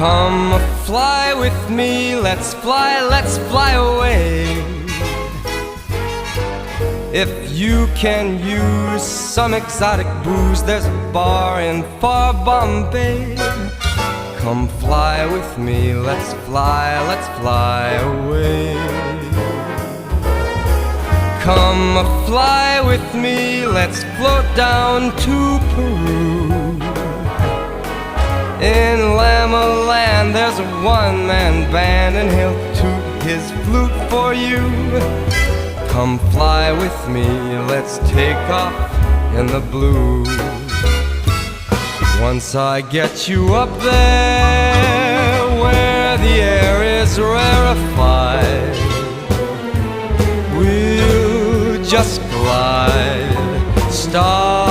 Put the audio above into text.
Come fly with me, let's fly away. If you can use some exotic booze, there's a bar in far Bombay. Come fly with me, let's fly away. Come fly with me, let's float down to Peru. In Llama Land there's a one-man band, and he'll toot his flute for you. Come fly with me, let's take off in the blue. Once I get you up there where the air is rarefied, we'll just glide, start